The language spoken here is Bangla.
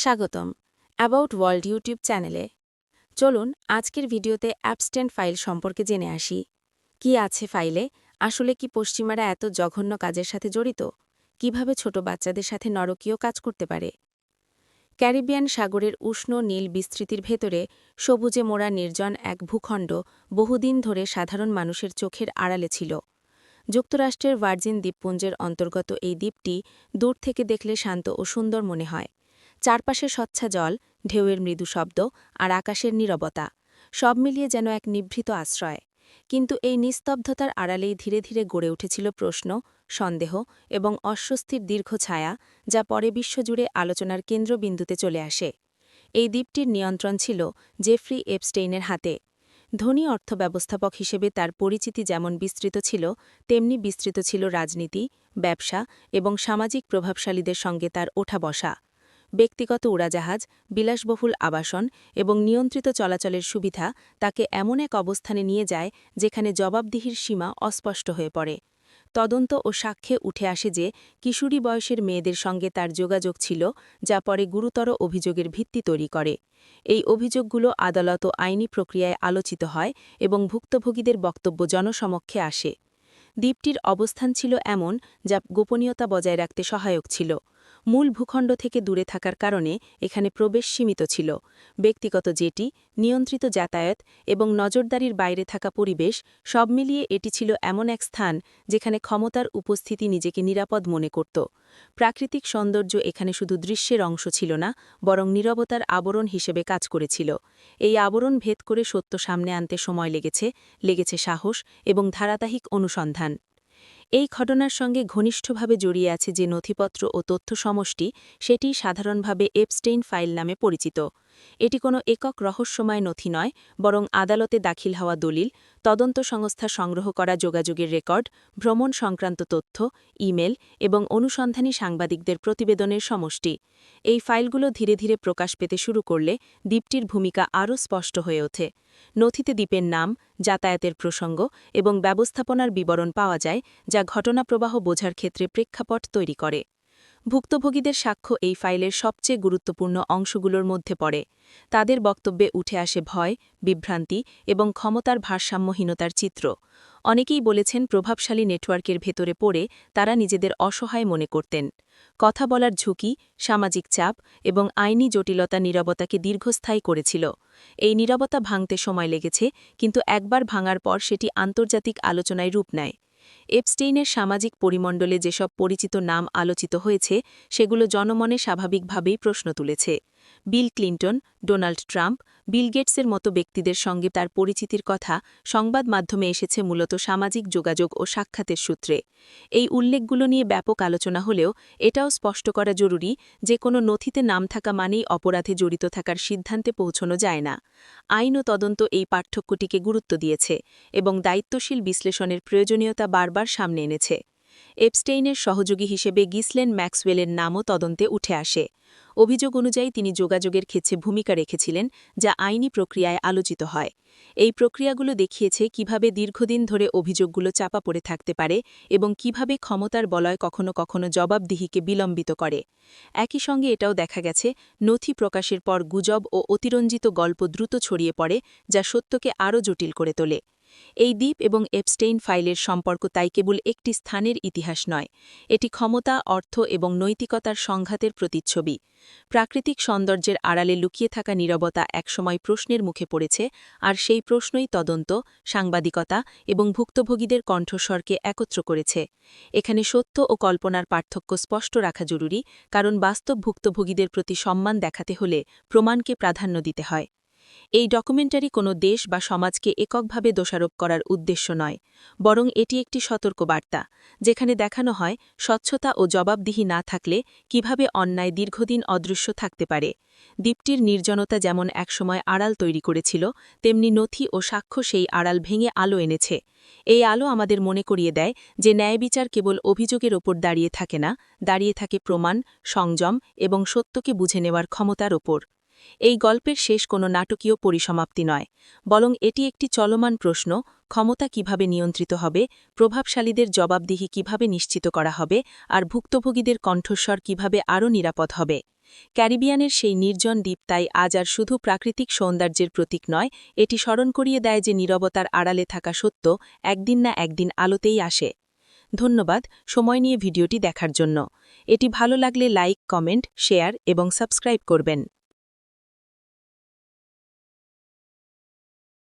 স্বাগতম অ্যাবাউট ওয়ার্ল্ড ইউটিউব চ্যানেলে। চলুন আজকের ভিডিওতে অ্যাবস্টেন ফাইল সম্পর্কে জেনে আসি। কি আছে ফাইলে? আসলে কি পশ্চিমারা এত জঘন্য কাজের সাথে জড়িত? কিভাবে ছোট বাচ্চাদের সাথে নরকীয় কাজ করতে পারে? ক্যারিবিয়ান সাগরের উষ্ণ নীল বিস্তৃতির ভেতরে সবুজে মোড়া নির্জন এক ভূখণ্ড বহুদিন ধরে সাধারণ মানুষের চোখের আড়ালে ছিল। যুক্তরাষ্ট্রের ভার্জিন দ্বীপপুঞ্জের অন্তর্গত এই দ্বীপটি দূর থেকে দেখলে শান্ত ও সুন্দর মনে হয়। চারপাশে স্বচ্ছা জল, ঢেউয়ের মৃদু শব্দ আর আকাশের নীরবতা, সব মিলিয়ে যেন এক নিভৃত আশ্রয়। কিন্তু এই নিস্তব্ধতার আড়ালেই ধীরে ধীরে গড়ে উঠেছিল প্রশ্ন, সন্দেহ এবং অস্বস্তির দীর্ঘ ছায়া, যা পরে বিশ্বজুড়ে আলোচনার কেন্দ্রবিন্দুতে চলে আসে। এই দ্বীপটির নিয়ন্ত্রণ ছিল জেফ্রি এপস্টেইনের হাতে। ধনী অর্থব্যবস্থাপক হিসেবে তার পরিচিতি যেমন বিস্তৃত ছিল, তেমনি বিস্তৃত ছিল রাজনীতি, ব্যবসা এবং সামাজিক প্রভাবশালীদের সঙ্গে তার ওঠা বসা। ব্যক্তিগত উড়াজাহাজ, বিলাসবহুল আবাসন এবং নিয়ন্ত্রিত চলাচলের সুবিধা তাকে এমন এক অবস্থানে নিয়ে যায় যেখানে জবাবদিহির সীমা অস্পষ্ট হয়ে পড়ে। তদন্ত ও সাক্ষ্যে উঠে আসে যে কিশোরী বয়সের মেয়েদের সঙ্গে তার যোগাযোগ ছিল, যা পরে গুরুতর অভিযোগের ভিত্তি তৈরি করে। এই অভিযোগগুলো আদালত ও আইনি প্রক্রিয়ায় আলোচিত হয় এবং ভুক্তভোগীদের বক্তব্য জনসমক্ষে আসে। দ্বীপটির অবস্থান ছিল এমন যা গোপনীয়তা বজায় রাখতে সহায়ক ছিল। মূল ভূখণ্ড থেকে দূরে থাকার কারণে এখানে প্রবেশ সীমিত ছিল। ব্যক্তিগত জেটি, নিয়ন্ত্রিত যাতায়াত এবং নজরদারির বাইরে থাকা পরিবেশ, সব মিলিয়ে এটি ছিল এমন এক স্থান যেখানে ক্ষমতার উপস্থিতি নিজেকে নিরাপদ মনে করত। প্রাকৃতিক সৌন্দর্য এখানে শুধু দৃশ্যের অংশ ছিল না, বরং নীরবতার আবরণ হিসেবে কাজ করেছিল। এই আবরণ ভেদ করে সত্য সামনে আনতে সময় লেগেছে সাহস এবং ধারাবাহিক অনুসন্ধান। এই ঘটনার সঙ্গে ঘনিষ্ঠভাবে জড়িয়ে আছে যে নথিপত্র ও তথ্য সমষ্টি, সেটি সাধারণভাবে এপস্টেইন ফাইল নামে পরিচিত। এটি কোনো একক রহস্যময় নথি নয়, বরং আদালতে দাখিল হওয়া দলিল, তদন্ত সংস্থা সংগ্রহ করা যোগাযোগের রেকর্ড, ভ্রমণ সংক্রান্ত তথ্য, ইমেল এবং অনুসন্ধানী সাংবাদিকদের প্রতিবেদনের সমষ্টি। এই ফাইলগুলো ধীরে ধীরে প্রকাশ পেতে শুরু করলে দ্বীপটির ভূমিকা আরও স্পষ্ট হয়ে ওঠে। নথিতে দ্বীপের নাম, যাতায়াতের প্রসঙ্গ এবং ব্যবস্থাপনার বিবরণ পাওয়া যায়, যা ঘটনাপ্রবাহ বোঝার ক্ষেত্রে প্রেক্ষাপট তৈরি করে। ভুক্তভোগীদের সাক্ষ্য এই ফাইলের সবচেয়ে গুরুত্বপূর্ণ অংশগুলোর মধ্যে পড়ে। তাদের বক্তব্যে উঠে আসে ভয়, বিভ্রান্তি এবং ক্ষমতার ভারসাম্যহীনতার চিত্র। অনেকেই বলেছেন প্রভাবশালী নেটওয়ার্কের ভেতরে পড়ে তারা নিজেদের অসহায় মনে করতেন। কথা বলার ঝুঁকি, সামাজিক চাপ এবং আইনি জটিলতা নীরবতাকে দীর্ঘস্থায়ী করেছিল। এই নীরবতা ভাঙতে সময় লেগেছে, কিন্তু একবার ভাঙার পর সেটি আন্তর্জাতিক আলোচনায় রূপ নেয়। এপস্টেইনের সামাজিক পরিমণ্ডলে যেসব পরিচিত নাম আলোচিত হয়েছে, সেগুলো জনমনে স্বাভাবিকভাবেই প্রশ্ন তুলেছে। বিল ক্লিন্টন, ডোনাল্ড ট্রাম্প, বিল গেটসের মতো ব্যক্তিদের সঙ্গে তার পরিচিতির কথা সংবাদ মাধ্যমে এসেছে মূলত সামাজিক যোগাযোগ ও সাক্ষাতের সূত্রে। এই উল্লেখগুলো নিয়ে ব্যাপক আলোচনা হলেও এটাও স্পষ্ট করা জরুরি যে কোনো নথিতে নাম থাকা মানেই অপরাধে জড়িত থাকার সিদ্ধান্তে পৌঁছানো যায় না। আইন ও তদন্ত এই পার্থক্যটিকে গুরুত্ব দিয়েছে এবং দায়িত্বশীল বিশ্লেষণের প্রয়োজনীয়তা বারবার সামনে এনেছে। এপস্টেইনের সহযোগী হিসেবে গিসলেন ম্যাক্সওয়েলের নামও তদন্তে উঠে আসে। অভিযোগ অনুযায়ী তিনি যোগাযোগের ক্ষেত্রে ভূমিকা রেখেছিলেন, যা আইনি প্রক্রিয়ায় আলোচিত হয়। এই প্রক্রিয়াগুলো দেখিয়েছে কিভাবে দীর্ঘদিন ধরে অভিযোগগুলো চাপা পড়ে থাকতে পারে এবং কিভাবে ক্ষমতার বলয় কখনো কখনো জবাবদিহিকে বিলম্বিত করে। একই সঙ্গে এটাও দেখা গেছে নথি প্রকাশের পর গুজব ও অতিরঞ্জিত গল্প দ্রুত ছড়িয়ে পড়ে, যা সত্যকে আরও জটিল করে তোলে। এই দ্বীপ এবং এপস্টেইন ফাইলের সম্পর্ক তাই কেবল একটি স্থানের ইতিহাস নয়, এটি ক্ষমতা, অর্থ এবং নৈতিকতার সংঘাতের প্রতিচ্ছবি। প্রাকৃতিক সৌন্দর্যের আড়ালে লুকিয়ে থাকা নীরবতা একসময় প্রশ্নের মুখে পড়েছে, আর সেই প্রশ্নই তদন্ত, সাংবাদিকতা এবং ভুক্তভোগীদের কণ্ঠস্বরকে একত্র করেছে। এখানে সত্য ও কল্পনার পার্থক্য স্পষ্ট রাখা জরুরি, কারণ বাস্তব ভুক্তভোগীদের প্রতি সম্মান দেখাতে হলে প্রমাণকে প্রাধান্য দিতে হয়। এই ডকুমেন্টারি কোনো দেশ বা সমাজকে এককভাবে দোষারোপ করার উদ্দেশ্য নয়, বরং এটি একটি সতর্কবার্তা, যেখানে দেখানো হয় স্বচ্ছতা ও জবাবদিহি না থাকলে কিভাবে অন্যায় দীর্ঘদিন অদৃশ্য থাকতে পারে। দ্বীপটির নির্জনতা যেমন একসময় আড়াল তৈরি করেছিল, তেমনি নথি ও সাক্ষ্য সেই আড়াল ভেঙে আলো এনেছে। এই আলো আমাদের মনে করিয়ে দেয় যে ন্যায়বিচার কেবল অভিযোগের ওপর দাঁড়িয়ে থাকে না, দাঁড়িয়ে থাকে প্রমাণ, সংযম এবং সত্যকে বুঝে নেওয়ার ক্ষমতার ওপর। এই গল্পের শেষ কোনো নাটকীয় পরিসমাপ্তি নয়, বরং এটি একটি চলমান প্রশ্ন: ক্ষমতা কিভাবে নিয়ন্ত্রিত হবে, প্রভাবশালীদের জবাবদিহি কিভাবে নিশ্চিত করা হবে, আর ভুক্তভোগীদের কণ্ঠস্বর কিভাবে আরও নিরাপদ হবে। ক্যারিবিয়ানের সেই নির্জন দ্বীপ তাই আজ আর শুধু প্রাকৃতিক সৌন্দর্যের প্রতীক নয়, এটি স্মরণ করিয়ে দেয় যে নীরবতার আড়ালে থাকা সত্য একদিন না একদিন আলোতেই আসে। ধন্যবাদ সময় নিয়ে ভিডিওটি দেখার জন্য। এটি ভালো লাগলে লাইক, কমেন্ট, শেয়ার এবং সাবস্ক্রাইব করবেন।